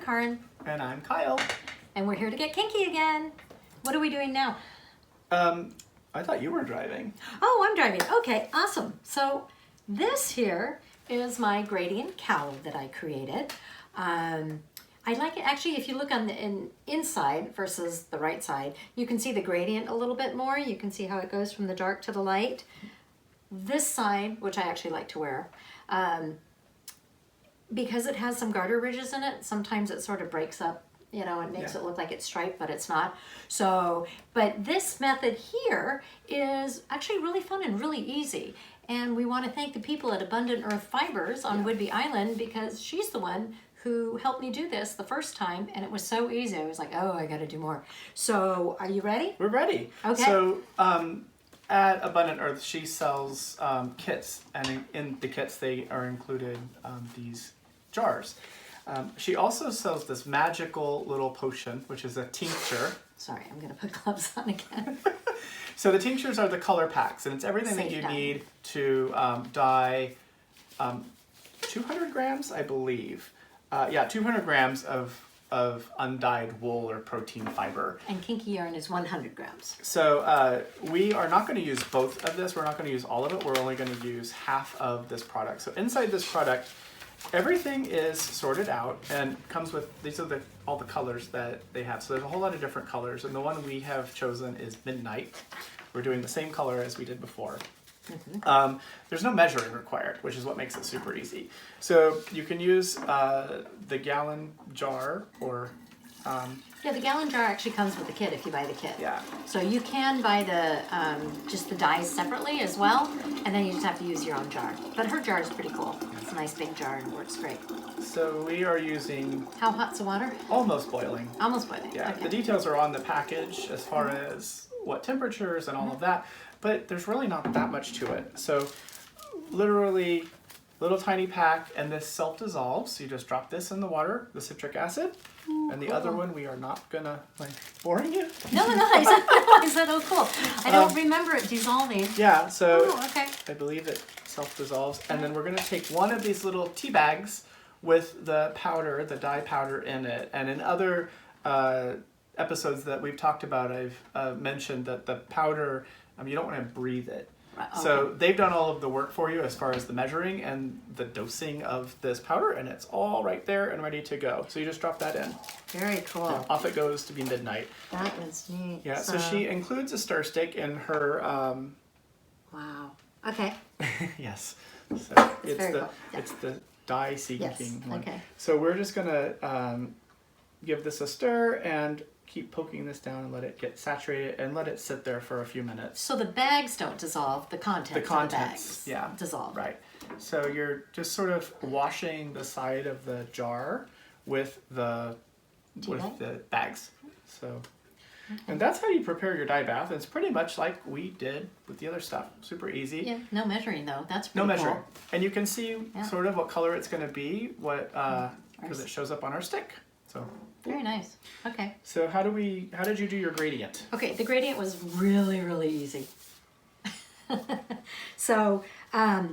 Karin. And I'm Kyle. And we're here to get kinky again. What are we doing now? I thought you were driving. Oh, I'm driving. Okay, awesome. So this here is my gradient cowl that I created. I like it, actually, if you look on the inside versus the right side, you can see the gradient a little bit more. You can see how it goes from the dark to the light. This side, which I actually like to wear, because it has some garter ridges in it, sometimes it sort of breaks up, you know, it makes it look like it's striped, but it's not. So, but this method here is actually really fun and really easy. And we want to thank the people at Abundant Earth Fibers on Whidbey Island, because she's the one who helped me do this the first time, and it was so easy. I was like, oh, I got to do more. So, are you ready? We're ready. Okay. So, at Abundant Earth, she sells kits, and in the kits they are included these jars. She also sells this magical little potion, which is a tincture. Sorry, I'm going to put gloves on again. So the tinctures are the color packs, and it's everything that you need to dye 200 grams, I believe. 200 grams of undyed wool or protein fiber. And Kinky Yarn is 100 grams. So we are not going to use both of this. We're not going to use all of it. We're only going to use half of this product. So inside this product, everything is sorted out and comes with, these are all the colors that they have. So there's a whole lot of different colors, and the one we have chosen is Midnight. We're doing the same color as we did before. Mm-hmm. There's no measuring required, which is what makes it super easy. So you can use the gallon jar or... yeah, the gallon jar actually comes with the kit if you buy the kit. Yeah. So you can buy the just the dyes separately as well, and then you just have to use your own jar. But her jar is pretty cool. It's a nice big jar and it works great. So we are using... How hot's the water? Almost boiling. Almost boiling. Yeah. Okay. The details are on the package as far as what temperatures and all of that, but there's really not that much to it. So literally little tiny pack, and this self-dissolves. So you just drop this in the water, the citric acid. And the other one, we are not gonna, like, boring you? No, I said, oh, cool. I don't remember it dissolving. Yeah, so okay. I believe it self-dissolves. And then we're gonna take one of these little tea bags with the powder, the dye powder in it. And in other episodes that we've talked about, I've mentioned that the powder, you don't wanna breathe it. Okay. So they've done all of the work for you as far as the measuring and the dosing of this powder, and it's all right there and ready to go. So you just drop that in. Very cool. And off it goes to be Midnight. That is neat. Yeah, so she includes a stir stick in her... Wow. Okay. yes. So it's the dye seeking one. Okay. So we're just going to give this a stir and keep poking this down and let it get saturated and let it sit there for a few minutes. So the bags don't dissolve, the contents of the bags dissolve. Right. So you're just sort of washing the side of the jar with the bags. So, and that's how you prepare your dye bath. It's pretty much like we did with the other stuff. Super easy. Yeah, no measuring though. That's pretty No measuring. cool. And you can see sort of what color it's going to be, because it shows up on our stick. So very nice. Okay. So how did you do your gradient? Okay, the gradient was really, really easy. So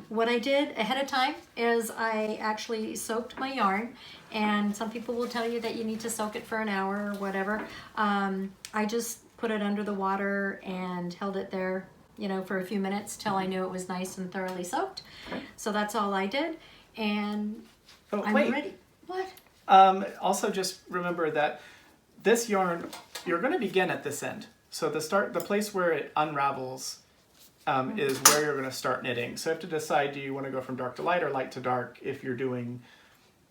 what I did ahead of time is I actually soaked my yarn, and some people will tell you that you need to soak it for an hour or whatever. I just put it under the water and held it there, you know, for a few minutes till I knew it was nice and thoroughly soaked. Okay. So that's all I did, and I'm ready. What? Also just remember that this yarn, you're going to begin at this end. So the place where it unravels is where you're going to start knitting. So you have to decide, do you want to go from dark to light or light to dark if you're doing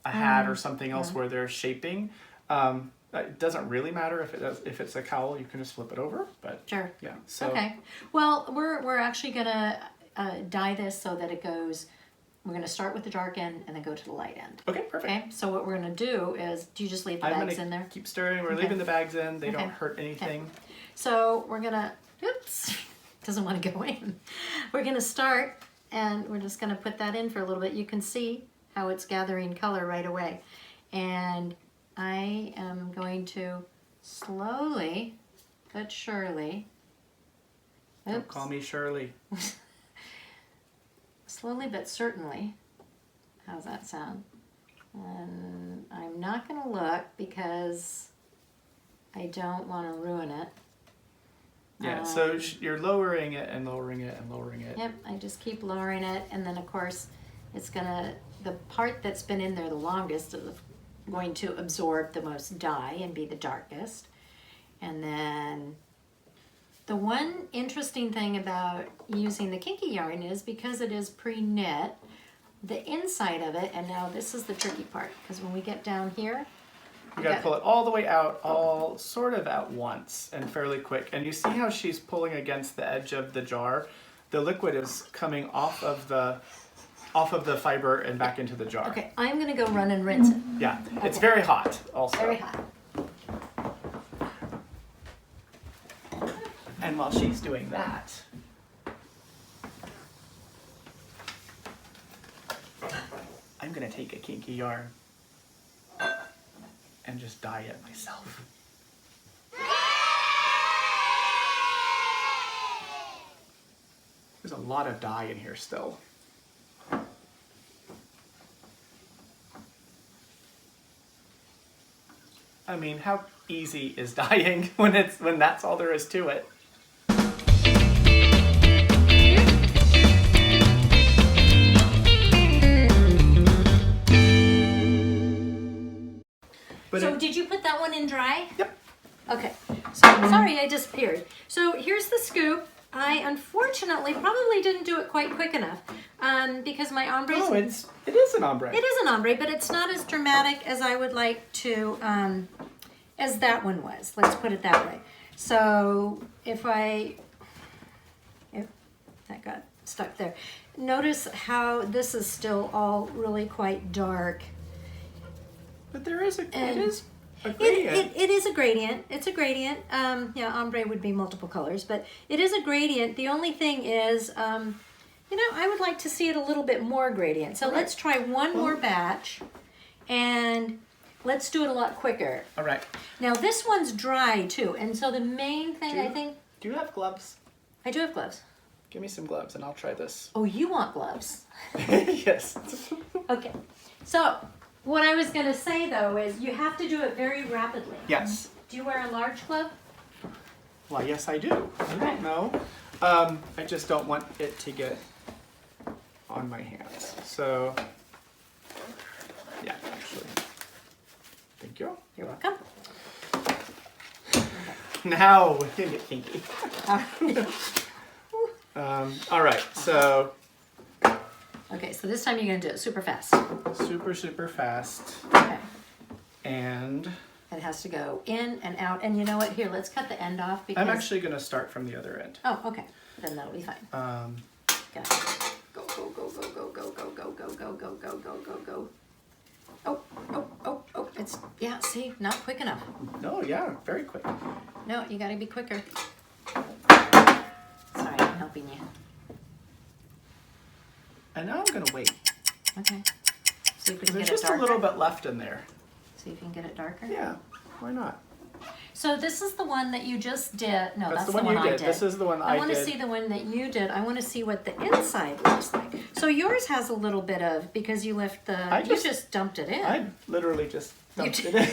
a hat or something else where there's shaping. It doesn't really matter if it's a cowl, you can just flip it over. But sure. Yeah. So. Okay. Well, we're actually going to dye this so that it goes... We're going to start with the dark end and then go to the light end. Okay, perfect. Okay, so what we're going to do is, do you just leave the bags in there? Keep stirring. We're leaving the bags in. They don't hurt anything. Okay. So we're going to, oops, doesn't want to go in. We're going to start, and we're just going to put that in for a little bit. You can see how it's gathering color right away. And I am going to slowly but surely, Don't call me Shirley. Slowly but certainly, how's that sound? And I'm not going to look because I don't want to ruin it. Yeah, so you're lowering it and lowering it and lowering it. Yep, I just keep lowering it, and then of course it's gonna, the part that's been in there the longest is going to absorb the most dye and be the darkest. And then the one interesting thing about using the Kinky yarn is because it is pre-knit, the inside of it, and now this is the tricky part, because when we get down here, you gotta pull it all the way out, all sort of at once and fairly quick. And you see how she's pulling against the edge of the jar? The liquid is coming off of the fiber and back into the jar. Okay, I'm gonna go run and rinse it. Yeah, it's very hot also. Very hot. And while she's doing that, I'm gonna take a Kinky yarn and just dye it myself. There's a lot of dye in here still. I mean, how easy is dyeing when that's all there is to it? So did you put that one in dry? Yep. Okay. So sorry, I disappeared. So here's the scoop. I unfortunately probably didn't do it quite quick enough because my ombre. Oh, it is an ombre. It is an ombre, but it's not as dramatic as I would like to, as that one was. Let's put it that way. So if that got stuck there. Notice how this is still all really quite dark. But it is a gradient. It is a gradient. It's a gradient. Yeah, ombre would be multiple colors, but it is a gradient. The only thing is, I would like to see it a little bit more gradient. So let's try one more batch, and let's do it a lot quicker. All right. Now this one's dry too, and so the main thing I think. Do you have gloves? I do have gloves. Give me some gloves, and I'll try this. Oh, you want gloves? Yes. Okay. So. What I was going to say, though, is you have to do it very rapidly. Yes. Do you wear a large glove? Why, yes, I do. I don't know. I just don't want it to get on my hands. So, yeah, actually. Thank you. You're welcome. Now we can get kinky. All right, so. Okay, so this time you're going to do it super fast. Super, super fast. Okay. And it has to go in and out. And you know what? Here, let's cut the end off because I'm actually going to start from the other end. Oh, okay. Then that'll be fine. Got it. Go, go, go, go, go, go, go, go, go, go, go, go, go, go, go. Oh, oh, oh, oh. It's, yeah, see, not quick enough. No, yeah, very quick. No, you got to be quicker. Sorry, I'm helping you. And now I'm going to wait. Okay. See if we can There's get it just darker. a little bit left in there. See if you can get it darker. Yeah, why not? So this is the one that you just did. No, that's the one you I did. did. This is the one I did. I want to see the one that you did. I want to see what the inside looks like. So yours has a little bit of, because you left the, you just dumped it in. I literally just dumped it in.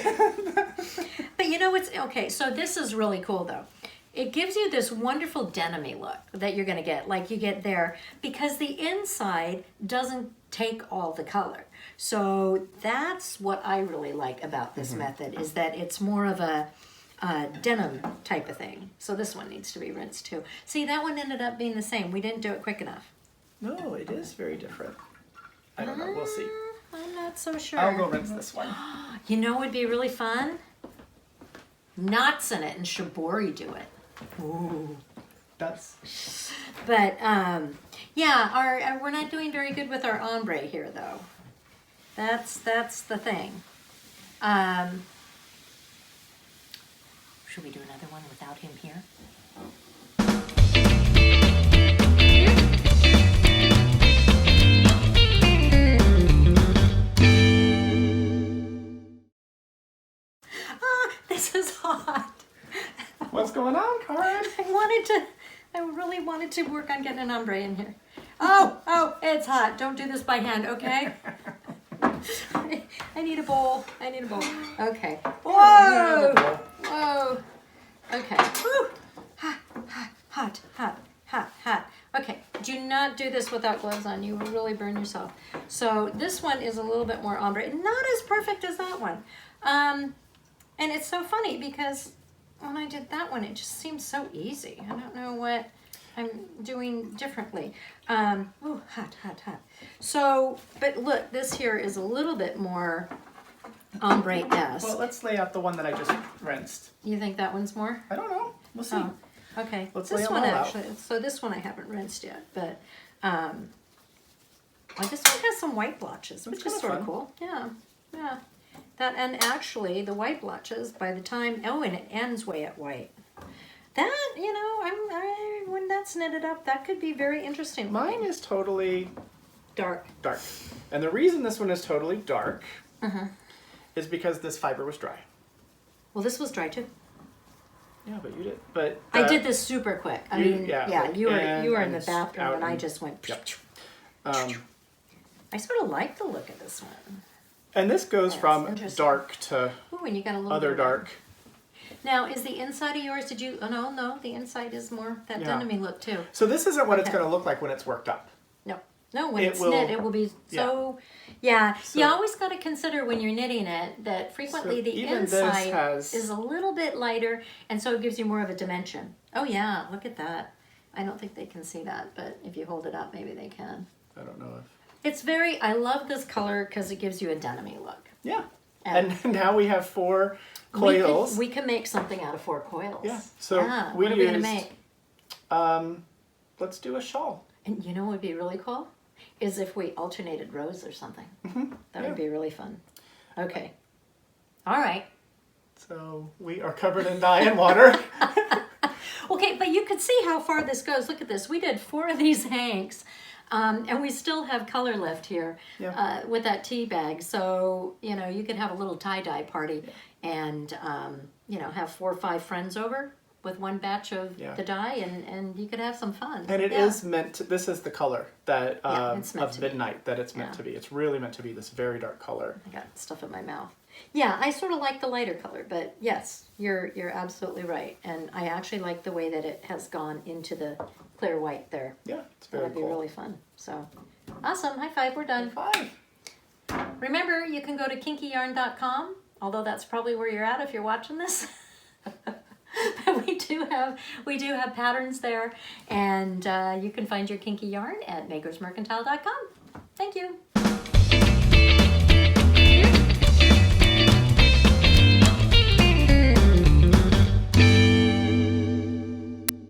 But you know what's, okay, so this is really cool though. It gives you this wonderful denim-y look that you're going to get, like you get there, because the inside doesn't take all the color. So that's what I really like about this method, is that it's more of a denim type of thing. So this one needs to be rinsed too. See, that one ended up being the same. We didn't do it quick enough. No, it is very different. I don't know. We'll see. I'm not so sure. I'll go rinse this one. You know what would be really fun? Knots in it and shibori do it. Ooh. That's. But yeah, we're not doing very good with our ombre here though. That's the thing. Should we do another one without him here? This is hot. What's going on, Karin? I really wanted to work on getting an ombre in here. Oh, it's hot. Don't do this by hand, okay? I need a bowl. I need a bowl. Okay. Yeah, Whoa! Whoa! Okay. Woo. Hot, hot, hot, hot, hot, hot. Okay. Do not do this without gloves on. You will really burn yourself. So this one is a little bit more ombre. Not as perfect as that one. And it's so funny because when I did that one, it just seemed so easy. I don't know what I'm doing differently. Oh, hot, hot, hot. So, but look, this here is a little bit more ombre-esque. Well, let's lay out the one that I just rinsed. You think that one's more? I don't know. We'll see. Oh, okay. Let's lay This them one all out. actually, so this one I haven't rinsed yet, but well, this one has some white blotches, which is kinda sort of fun. cool. Yeah, yeah. That, and actually the white blotches by the time, oh, and it ends way at white. That, you know, when that's knitted up, that could be very interesting. Mine is totally Dark. dark. And the reason this one is totally dark Uh-huh. is because this fiber was dry. Well, this was dry too. Yeah, but you did. But I did this super quick. I mean, yeah, yeah, like you were in in the and bathroom out and I and- just went. Yep. I sort of like the look of this one. And this goes Yes, from interesting. dark to Ooh, and you got a little other bit of dark. Now, is the inside of yours? Did you? Oh no, the inside is more that Yeah. denim look too. So this isn't what it's Okay. going to look like when it's worked up. No, when It it's will- knit, it will be so. Yeah, So- you always got to consider when you're knitting it that frequently So the even this inside has- is a little bit lighter, and so it gives you more of a dimension. Oh yeah, look at that. I don't think they can see that, but if you hold it up, maybe they can. I don't know if. It's very. I love this color because it gives you a denim-y look. Yeah. And And now we have 4 coils. We can make something out of 4 coils. Yeah. So we what are we gonna used- make? Let's do a shawl. And you know what would be really cool? Is if we alternated rows or something. That Yeah. would be really fun. Okay. All right. So we are covered in dye and water. Okay, but you could see how far this goes. Look at this. We did 4 of these hanks. And we still have color left here Yeah. with that tea bag. So, you know, you could have a little tie-dye party and, you know, have 4 or 5 friends over with one batch of Yeah. the dye and you could have some fun. And it Yeah. is meant to, this is the color that Yeah, it's meant of to be. midnight that it's meant Yeah. to be. It's really meant to be this very dark color. I got stuff in my mouth. Yeah, I sort of like the lighter color, but yes, you're absolutely right. And I actually like the way that it has gone into the clear white there. Yeah, it's very That'd be cool. really fun. So, awesome. High five. We're done. 5. Remember, you can go to KinkyYarn.com, although that's probably where you're at if you're watching this. But we do have patterns there, and you can find your kinky yarn at makersmercantile.com. Thank you.